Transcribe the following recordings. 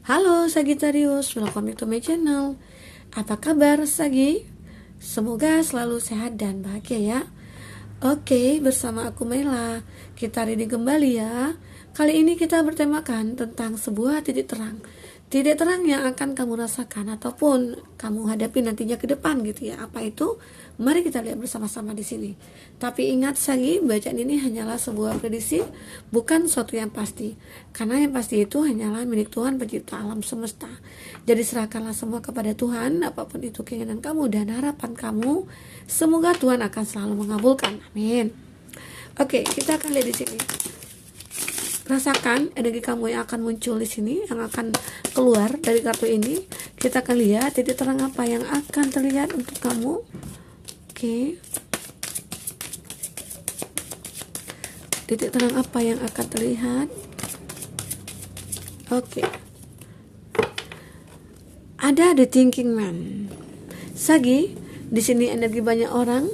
Halo Sagittarius, welcome to my channel. Apa kabar Sagi? Semoga selalu sehat dan bahagia ya. Oke, bersama aku Mela. Kita reading kembali ya. Kali ini kita bertemakan tentang sebuah titik terang. Titik terang yang akan kamu rasakan ataupun kamu hadapi nantinya ke depan gitu ya. Apa itu? Mari kita lihat bersama-sama di sini. Tapi ingat Sagi, bacaan ini hanyalah sebuah prediksi, bukan suatu yang pasti. Karena yang pasti itu hanyalah milik Tuhan pencipta alam semesta. Jadi serahkanlah semua kepada Tuhan, apapun itu keinginan kamu dan harapan kamu. Semoga Tuhan akan selalu mengabulkan. Amin. Oke, kita akan lihat di sini. Rasakan energi kamu yang akan muncul di sini, yang akan keluar dari kartu ini. Kita akan lihat titik terang apa yang akan terlihat untuk kamu. Oke. Titik terang apa yang akan terlihat? Oke. Ada the thinking man. Sagi, di sini energi banyak orang,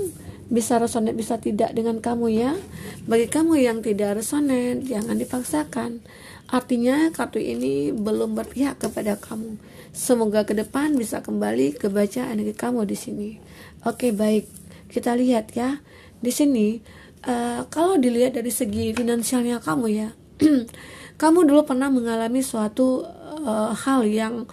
bisa resonate bisa tidak dengan kamu ya. Bagi kamu yang tidak resonate, jangan dipaksakan. Artinya kartu ini belum berpihak kepada kamu. Semoga ke depan bisa kembali ke baca energi kamu di sini. Oke, baik. Kita lihat ya. Di sini kalau dilihat dari segi finansialnya kamu ya. Kamu dulu pernah mengalami suatu hal yang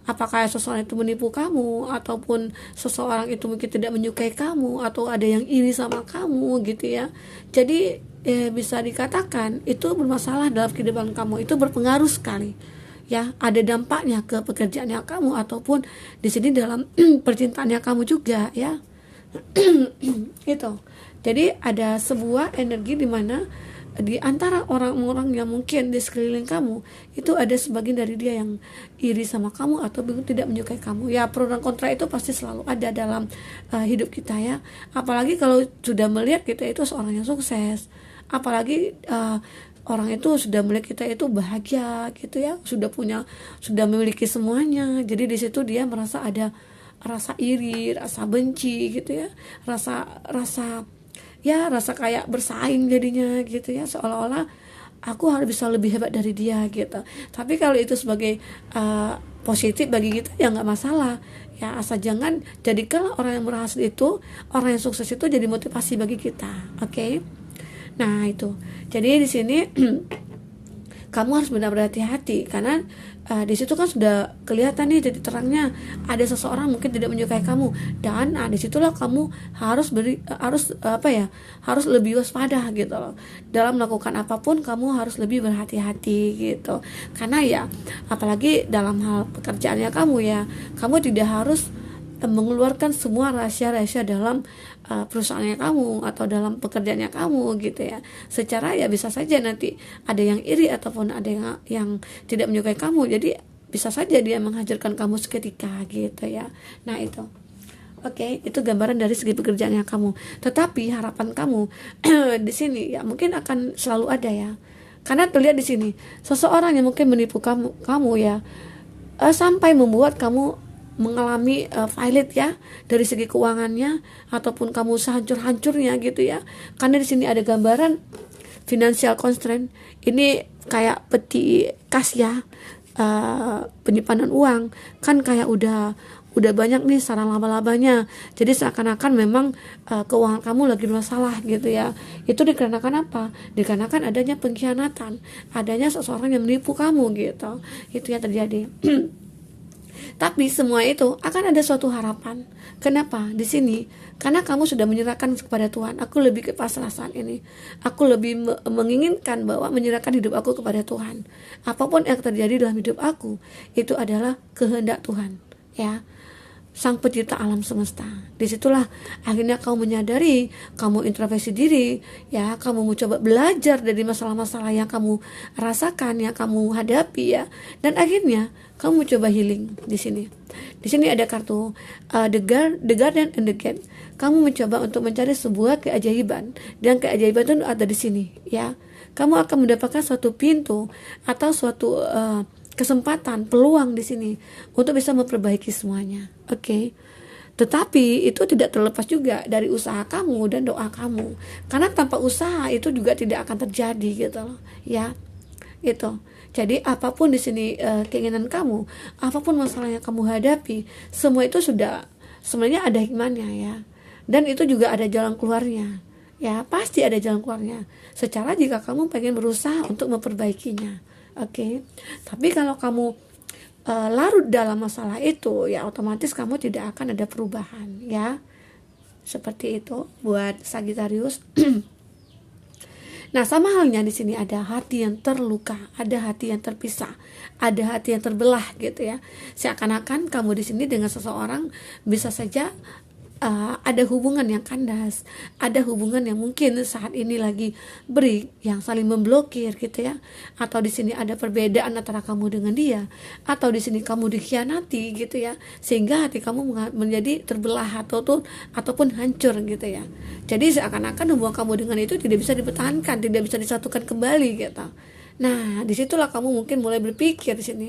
apakah seseorang itu menipu kamu, ataupun seseorang itu mungkin tidak menyukai kamu, atau ada yang iri sama kamu gitu ya. Jadi bisa dikatakan itu bermasalah dalam kehidupan kamu, itu berpengaruh sekali ya. Ada dampaknya ke pekerjaannya kamu, ataupun di sini dalam percintaannya kamu juga ya. Itu. Jadi ada sebuah energi di mana di antara orang-orang yang mungkin di sekeliling kamu itu ada sebagian dari dia yang iri sama kamu atau tidak menyukai kamu ya. Pro dan kontra itu pasti selalu ada dalam hidup kita ya. Apalagi kalau sudah melihat kita itu seorang yang sukses, apalagi orang itu sudah melihat kita itu bahagia gitu ya, sudah memiliki semuanya. Jadi di situ dia merasa ada rasa iri, rasa benci gitu ya, rasa kayak bersaing jadinya gitu ya, seolah-olah aku harus bisa lebih hebat dari dia gitu. Tapi kalau itu sebagai positif bagi kita ya nggak masalah ya, asal jangan jadikan orang yang berhasil itu, orang yang sukses itu jadi motivasi bagi kita. Oke? Nah itu, jadi di sini kamu harus benar-benar hati-hati karena di situ kan sudah kelihatan nih titik terangnya, ada seseorang mungkin tidak menyukai kamu, dan disitulah kamu harus harus lebih waspada gitu loh. Dalam melakukan apapun kamu harus lebih berhati-hati gitu, karena ya apalagi dalam hal pekerjaannya kamu ya, kamu tidak harus mengeluarkan semua rahasia-rahasia dalam perusahaannya kamu atau dalam pekerjaannya kamu gitu ya. Secara ya bisa saja nanti ada yang iri ataupun ada yang tidak menyukai kamu, jadi bisa saja dia menghancurkan kamu seketika gitu ya. Nah itu. Oke, itu gambaran dari segi pekerjaannya kamu. Tetapi harapan kamu di sini ya mungkin akan selalu ada ya. Karena terlihat di sini seseorang yang mungkin menipu kamu ya, sampai membuat kamu mengalami violet ya dari segi keuangannya, ataupun kamu sehancur-hancurnya gitu ya. Karena di sini ada gambaran financial constraint. Ini kayak peti kas ya, penyimpanan uang kan kayak udah banyak nih sarang laba-labanya. Jadi seakan-akan memang keuangan kamu lagi masalah gitu ya. Itu dikarenakan apa? Dikarenakan adanya pengkhianatan, adanya seseorang yang menipu kamu gitu. Itu yang terjadi. Tapi semua itu akan ada suatu harapan. Kenapa? Di sini karena kamu sudah menyerahkan kepada Tuhan. Aku lebih ke pasrah saat ini. Aku lebih menginginkan bahwa menyerahkan hidup aku kepada Tuhan. Apapun yang terjadi dalam hidup aku itu adalah kehendak Tuhan, ya. Sang pencipta alam semesta. Disitulah akhirnya kamu menyadari, kamu introspeksi diri, ya, kamu mencoba belajar dari masalah-masalah yang kamu rasakan, yang kamu hadapi ya, dan akhirnya kamu mencoba healing di sini. Di sini ada kartu the garden and the gate. Kamu mencoba untuk mencari sebuah keajaiban, dan keajaiban itu ada di sini, ya. Kamu akan mendapatkan suatu pintu atau suatu kesempatan, peluang di sini untuk bisa memperbaiki semuanya. Oke. Tetapi itu tidak terlepas juga dari usaha kamu dan doa kamu. Karena tanpa usaha itu juga tidak akan terjadi gitu loh, ya. Itu. Jadi apapun di sini keinginan kamu, apapun masalah yang kamu hadapi, semua itu sudah sebenarnya ada hikmahnya ya. Dan itu juga ada jalan keluarnya. Ya, pasti ada jalan keluarnya. Secara jika kamu pengen berusaha untuk memperbaikinya. Oke. Tapi kalau kamu larut dalam masalah itu, ya otomatis kamu tidak akan ada perubahan ya. Seperti itu buat Sagittarius. Nah, sama halnya di sini ada hati yang terluka, ada hati yang terpisah, ada hati yang terbelah gitu ya. Seakan-akan kamu di sini dengan seseorang bisa saja ada hubungan yang kandas, ada hubungan yang mungkin saat ini lagi break, yang saling memblokir gitu ya. Atau di sini ada perbedaan antara kamu dengan dia, atau di sini kamu dikhianati gitu ya, sehingga hati kamu menjadi terbelah ataupun hancur gitu ya. Jadi seakan-akan hubungan kamu dengan itu tidak bisa dipertahankan, tidak bisa disatukan kembali gitu. Nah, disitulah kamu mungkin mulai berpikir di sini.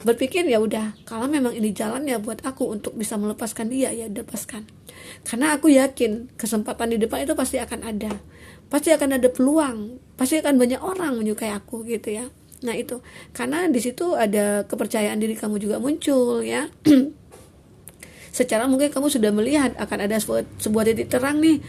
Berpikir ya udah, kalau memang ini jalannya buat aku untuk bisa melepaskan dia, ya lepaskan. Karena aku yakin kesempatan di depan itu pasti akan ada. Pasti akan ada peluang, pasti akan banyak orang menyukai aku gitu ya. Nah, itu. Karena di situ ada kepercayaan diri kamu juga muncul ya. Secara mungkin kamu sudah melihat akan ada sebuah titik terang nih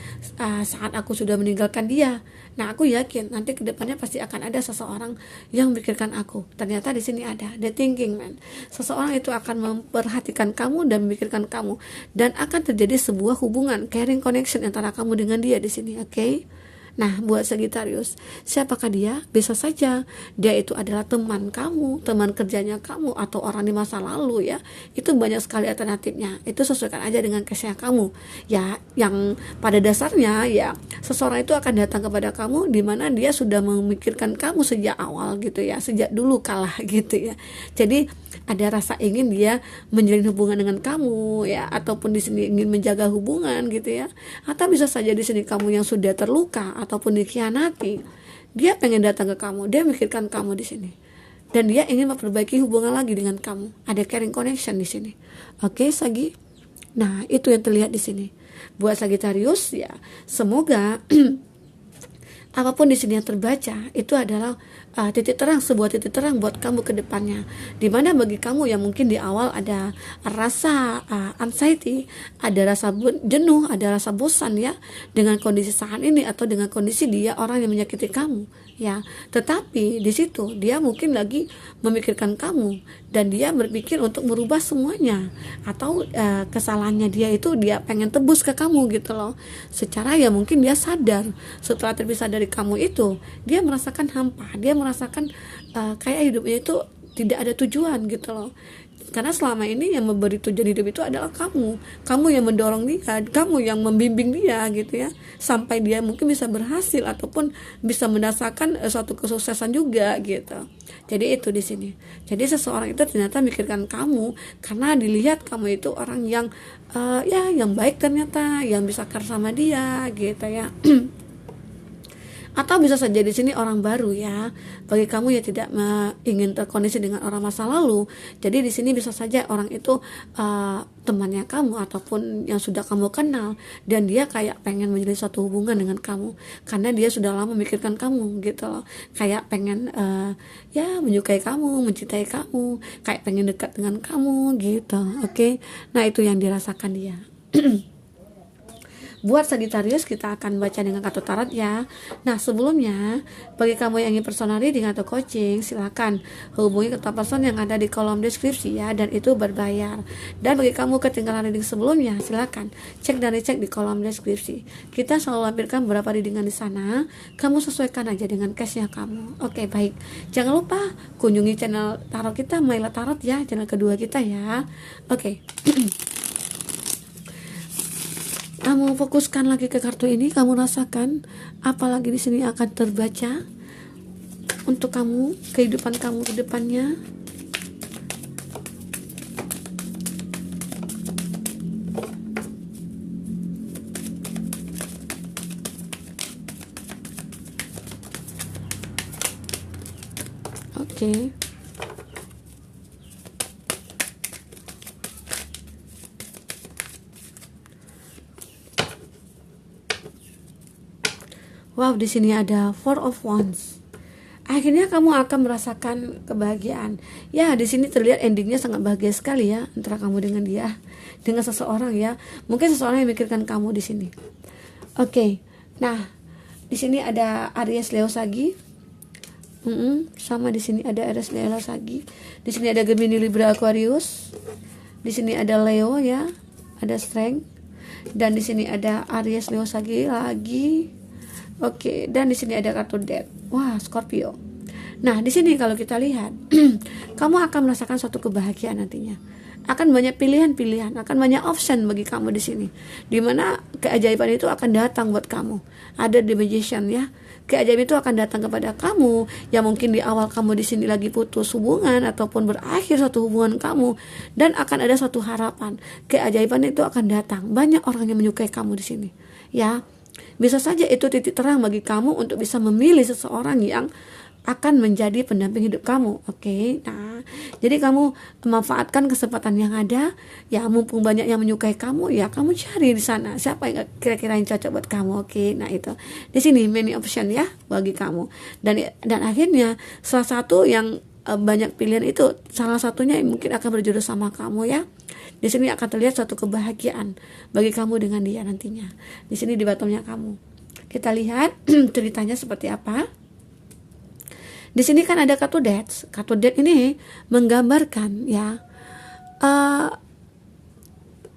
saat aku sudah meninggalkan dia. Nah, aku yakin nanti kedepannya pasti akan ada seseorang yang memikirkan aku. Ternyata di sini ada the thinking man. Seseorang itu akan memperhatikan kamu dan memikirkan kamu, dan akan terjadi sebuah hubungan caring connection antara kamu dengan dia di sini. Oke? Nah, buat Sagittarius, siapakah dia? Bisa saja dia itu adalah teman kamu, teman kerjanya kamu, atau orang di masa lalu ya. Itu banyak sekali alternatifnya. Itu sesuaikan aja dengan case-nya kamu. Ya, yang pada dasarnya ya seseorang itu akan datang kepada kamu di mana dia sudah memikirkan kamu sejak awal gitu ya, sejak dulu kalah gitu ya. Jadi ada rasa ingin dia menjalin hubungan dengan kamu ya, ataupun di sini ingin menjaga hubungan gitu ya. Atau bisa saja di sini kamu yang sudah terluka ataupun dikhianati, dia pengen datang ke kamu, dia mikirkan kamu di sini, dan dia ingin memperbaiki hubungan lagi dengan kamu. Ada caring connection di sini. Oke, Sagi. Nah, itu yang terlihat di sini. Buat Sagittarius ya, semoga apapun di sini yang terbaca itu adalah titik terang, sebuah titik terang buat kamu ke depannya. Dimana bagi kamu yang mungkin di awal ada rasa anxiety, ada rasa jenuh, ada rasa bosan ya dengan kondisi saat ini, atau dengan kondisi dia orang yang menyakiti kamu ya. Tetapi di situ dia mungkin lagi memikirkan kamu, dan dia berpikir untuk merubah semuanya, atau kesalahannya dia itu dia pengen tebus ke kamu gitu loh. Secara ya mungkin dia sadar setelah terpisah dari kamu itu, dia merasakan hampa, dia merasakan kayak hidupnya itu tidak ada tujuan gitu loh. Karena selama ini yang memberi tujuan hidup itu adalah kamu yang mendorong dia, kamu yang membimbing dia gitu ya, sampai dia mungkin bisa berhasil ataupun bisa mendasarkan suatu kesuksesan juga gitu. Jadi itu di sini. Jadi seseorang itu ternyata mikirkan kamu karena dilihat kamu itu orang yang yang baik ternyata, yang bisa care sama dia gitu ya. Atau bisa saja di sini orang baru ya, bagi kamu yang tidak ingin terkoneksi dengan orang masa lalu. Jadi di sini bisa saja orang itu temannya kamu ataupun yang sudah kamu kenal, dan dia kayak pengen menjalin suatu hubungan dengan kamu karena dia sudah lama memikirkan kamu gitu loh. Kayak pengen menyukai kamu, mencintai kamu, kayak pengen dekat dengan kamu gitu. Oke? Nah, itu yang dirasakan dia. Buat Sagittarius, kita akan baca dengan kartu tarot ya. Nah, sebelumnya bagi kamu yang ingin personal reading atau coaching, silakan hubungi ketua person yang ada di kolom deskripsi ya, dan itu berbayar. Dan bagi kamu ketinggalan reading sebelumnya, silakan cek dan dicek di kolom deskripsi. Kita selalu lampirkan beberapa readingan di sana. Kamu sesuaikan aja dengan case-nya kamu. Oke, baik. Jangan lupa kunjungi channel tarot kita, Maila Tarot ya, channel kedua kita ya. Oke. Kamu fokuskan lagi ke kartu ini, kamu rasakan apalagi di sini akan terbaca untuk kamu, kehidupan kamu ke depannya. Oke. Wow, di sini ada Four of Wands. akhirnya kamu akan merasakan kebahagiaan. Ya, di sini terlihat endingnya sangat bahagia sekali ya, antara kamu dengan dia, dengan seseorang ya. Mungkin seseorang yang memikirkan kamu di sini. Oke. Nah, di sini ada Aries Leo Sagi. Sama di sini ada Aries Leo Sagi. Di sini ada Gemini Libra Aquarius. Di sini ada Leo ya, ada Strength. Dan di sini ada Aries Leo Sagi lagi. Oke, dan di sini ada kartu Death. Wah, Scorpio. Nah, di sini kalau kita lihat, kamu akan merasakan suatu kebahagiaan nantinya. Akan banyak pilihan-pilihan, akan banyak option bagi kamu di sini. Dimana keajaiban itu akan datang buat kamu. Ada The Magician ya. Keajaiban itu akan datang kepada kamu. Ya mungkin di awal kamu di sini lagi putus hubungan ataupun berakhir suatu hubungan kamu, dan akan ada suatu harapan. Keajaiban itu akan datang. Banyak orang yang menyukai kamu di sini. Ya, bisa saja itu titik terang bagi kamu untuk bisa memilih seseorang yang akan menjadi pendamping hidup kamu. Oke. Nah, jadi kamu memanfaatkan kesempatan yang ada. Ya, mumpung banyak yang menyukai kamu, ya kamu cari di sana siapa yang kira-kira yang cocok buat kamu. Oke. Nah, itu. Di sini many option ya bagi kamu. Dan akhirnya salah satu yang banyak pilihan itu, salah satunya yang mungkin akan berjodoh sama kamu ya. Di sini akan terlihat suatu kebahagiaan bagi kamu dengan dia nantinya. Di sini di bottomnya kamu. Kita lihat ceritanya seperti apa. Di sini kan ada kartu Death. Kartu Death ini menggambarkan ya,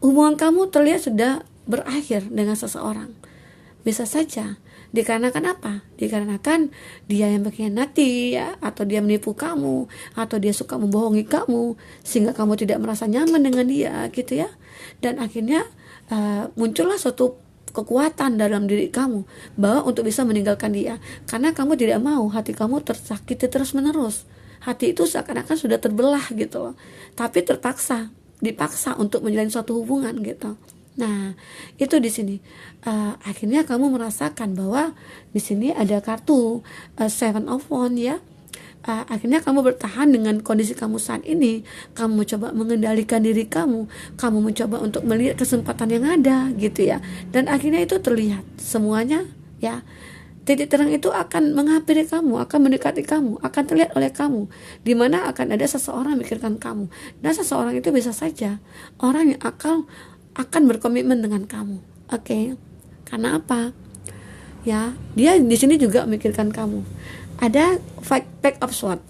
hubungan kamu terlihat sudah berakhir dengan seseorang. Bisa saja dikarenakan apa? Dikarenakan dia yang mengkhianati ya, atau dia menipu kamu, atau dia suka membohongi kamu sehingga kamu tidak merasa nyaman dengan dia gitu ya. Dan akhirnya muncullah suatu kekuatan dalam diri kamu bahwa untuk bisa meninggalkan dia, karena kamu tidak mau hati kamu tersakiti terus menerus. Hati itu seakan-akan sudah terbelah gitu loh, tapi dipaksa untuk menjalin suatu hubungan gitu. Nah, itu di sini akhirnya kamu merasakan bahwa di sini ada kartu Seven of Wands ya. Akhirnya kamu bertahan dengan kondisi kamu saat ini. Kamu mencoba mengendalikan diri kamu mencoba untuk melihat kesempatan yang ada gitu ya. Dan akhirnya itu terlihat semuanya ya. Titik terang itu akan menghampiri kamu, akan mendekati kamu, akan terlihat oleh kamu, di mana akan ada seseorang memikirkan kamu. Dan seseorang itu bisa saja orang yang akan berkomitmen dengan kamu. Oke. Karena apa? Ya, dia di sini juga memikirkan kamu. Ada Pack of Swords.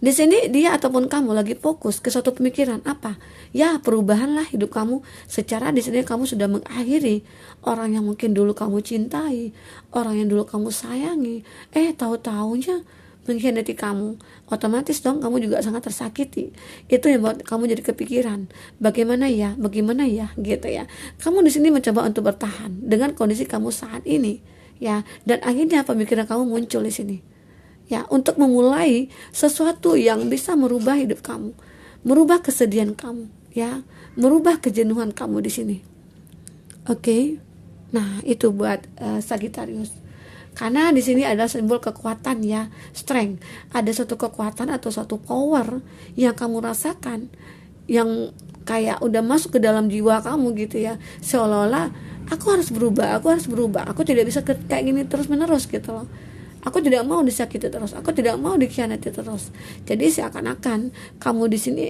Di sini dia ataupun kamu lagi fokus ke suatu pemikiran apa? Ya, perubahanlah hidup kamu. Secara di sini kamu sudah mengakhiri orang yang mungkin dulu kamu cintai, orang yang dulu kamu sayangi. Tahu-tahunya mengkhianati kamu. Otomatis dong kamu juga sangat tersakiti. Itu yang buat kamu jadi kepikiran. Bagaimana ya gitu ya. Kamu di sini mencoba untuk bertahan dengan kondisi kamu saat ini. Ya, dan akhirnya pemikiran kamu muncul di sini. Ya, untuk memulai sesuatu yang bisa merubah hidup kamu, merubah kesedihan kamu, ya, merubah kejenuhan kamu di sini. Oke. Nah, itu buat Sagittarius. Karena di sini ada simbol kekuatan ya, strength. Ada suatu kekuatan atau suatu power yang kamu rasakan, yang kayak udah masuk ke dalam jiwa kamu gitu ya. Seolah-olah aku harus berubah, aku tidak bisa kayak gini terus menerus gitu loh. Aku tidak mau disakiti terus, aku tidak mau dikhianati terus. Jadi seakan-akan kamu di sini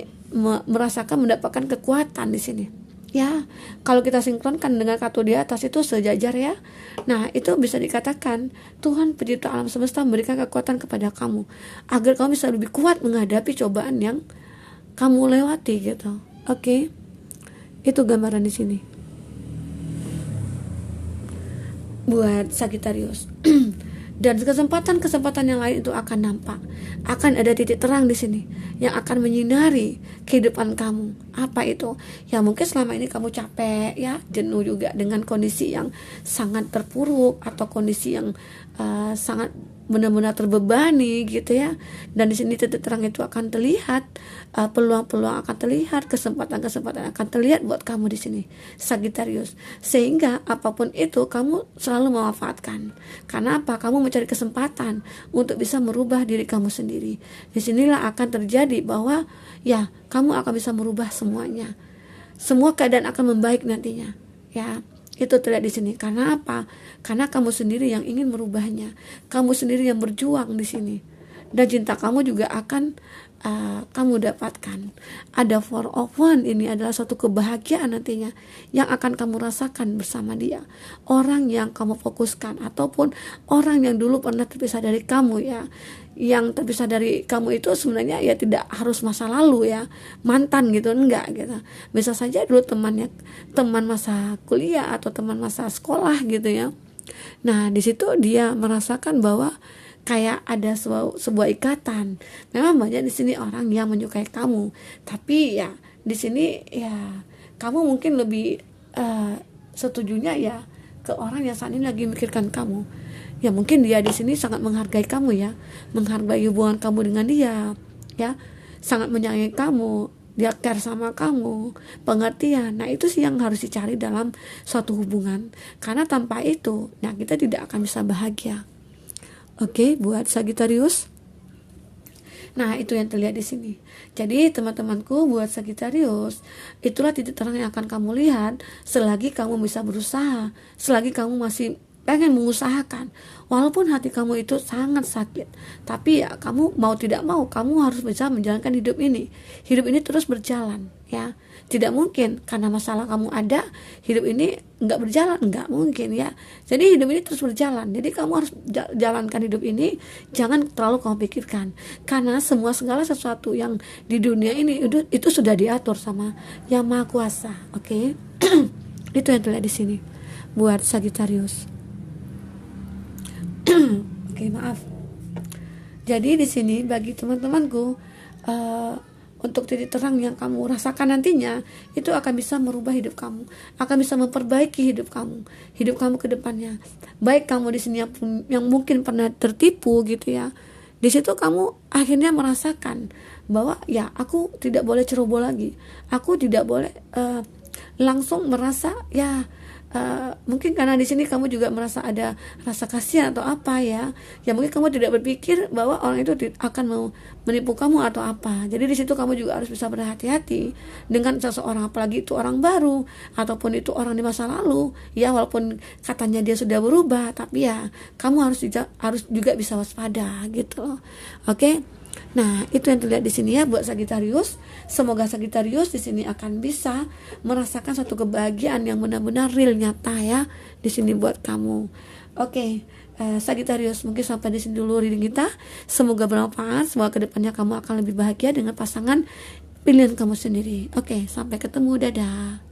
merasakan mendapatkan kekuatan di sini. Ya, kalau kita sinkronkan dengan kartu di atas itu sejajar ya. Nah, itu bisa dikatakan Tuhan pencipta alam semesta memberikan kekuatan kepada kamu agar kamu bisa lebih kuat menghadapi cobaan yang kamu lewati gitu. Oke. Itu gambaran di sini. Buat Sagittarius. Dan kesempatan-kesempatan yang lain itu akan nampak. Akan ada titik terang di sini yang akan menyinari kehidupan kamu. Apa itu? Ya mungkin selama ini kamu capek ya, jenuh juga dengan kondisi yang sangat terpuruk atau kondisi yang sangat benar-benar terbebani gitu ya. Dan di sini titik terang itu akan terlihat, peluang-peluang akan terlihat, kesempatan-kesempatan akan terlihat buat kamu di sini, Sagittarius. Sehingga apapun itu kamu selalu memanfaatkan. Karena apa? Kamu mencari kesempatan untuk bisa merubah diri kamu sendiri. Disinilah akan terjadi bahwa ya kamu akan bisa merubah semuanya. Semua keadaan akan membaik nantinya. Ya, Itu terlihat di sini. Karena apa? Karena kamu sendiri yang ingin merubahnya. Kamu sendiri yang berjuang di sini. Dan cinta kamu juga akan kamu dapatkan. Ada 4 of 1, ini adalah suatu kebahagiaan nantinya yang akan kamu rasakan bersama dia. Orang yang kamu fokuskan ataupun orang yang dulu pernah terpisah dari kamu ya. Yang terpisah dari kamu itu sebenarnya ya tidak harus masa lalu ya, mantan gitu, enggak gitu. Bisa saja dulu teman masa kuliah atau teman masa sekolah gitu ya. Nah, di situ dia merasakan bahwa kayak ada sebuah ikatan. Memang banyak di sini orang yang menyukai kamu, tapi ya di sini ya kamu mungkin lebih setujunya ya ke orang yang saat ini lagi mikirkan kamu. Ya mungkin dia di sini sangat menghargai kamu ya, menghargai hubungan kamu dengan dia, ya sangat menyayangi kamu, dia care sama kamu, pengertian. Nah itu sih yang harus dicari dalam suatu hubungan, karena tanpa itu, nah kita tidak akan bisa bahagia. Oke, buat Sagittarius. Nah, itu yang terlihat di sini. Jadi, teman-temanku, buat Sagittarius, itulah titik terang yang akan kamu lihat selagi kamu bisa berusaha, selagi kamu masih pengen mengusahakan. Walaupun hati kamu itu sangat sakit, tapi ya kamu mau tidak mau, kamu harus bisa menjalankan hidup ini. Hidup ini terus berjalan, ya. Tidak mungkin karena masalah kamu ada, hidup ini nggak berjalan, nggak mungkin ya. Jadi hidup ini terus berjalan. Jadi kamu harus jalankan hidup ini, jangan terlalu kamu pikirkan. Karena segala sesuatu yang di dunia ini itu sudah diatur sama Yang Maha Kuasa. Oke. Itu yang terlihat di sini buat Sagittarius. Oke, maaf. Jadi di sini bagi teman-temanku, untuk titik terang yang kamu rasakan nantinya, itu akan bisa merubah hidup kamu, akan bisa memperbaiki hidup kamu ke depannya. Baik kamu di sini yang mungkin pernah tertipu gitu ya, di situ kamu akhirnya merasakan bahwa ya aku tidak boleh ceroboh lagi, aku tidak boleh langsung merasa ya. Mungkin karena di sini kamu juga merasa ada rasa kasihan atau apa ya mungkin kamu tidak berpikir bahwa orang itu akan menipu kamu atau apa. Jadi di situ kamu juga harus bisa berhati-hati dengan seseorang, apalagi itu orang baru ataupun itu orang di masa lalu ya, walaupun katanya dia sudah berubah, tapi ya kamu harus juga bisa waspada gitu loh. Oke. Nah, itu yang terlihat di sini ya buat Sagittarius. Semoga Sagittarius di sini akan bisa merasakan satu kebahagiaan yang benar-benar real, nyata ya di sini buat kamu. Oke, Sagittarius, mungkin sampai di sini dulu reading kita. Semoga bermanfaat. Semoga kedepannya kamu akan lebih bahagia dengan pasangan pilihan kamu sendiri. Oke, sampai ketemu, dadah.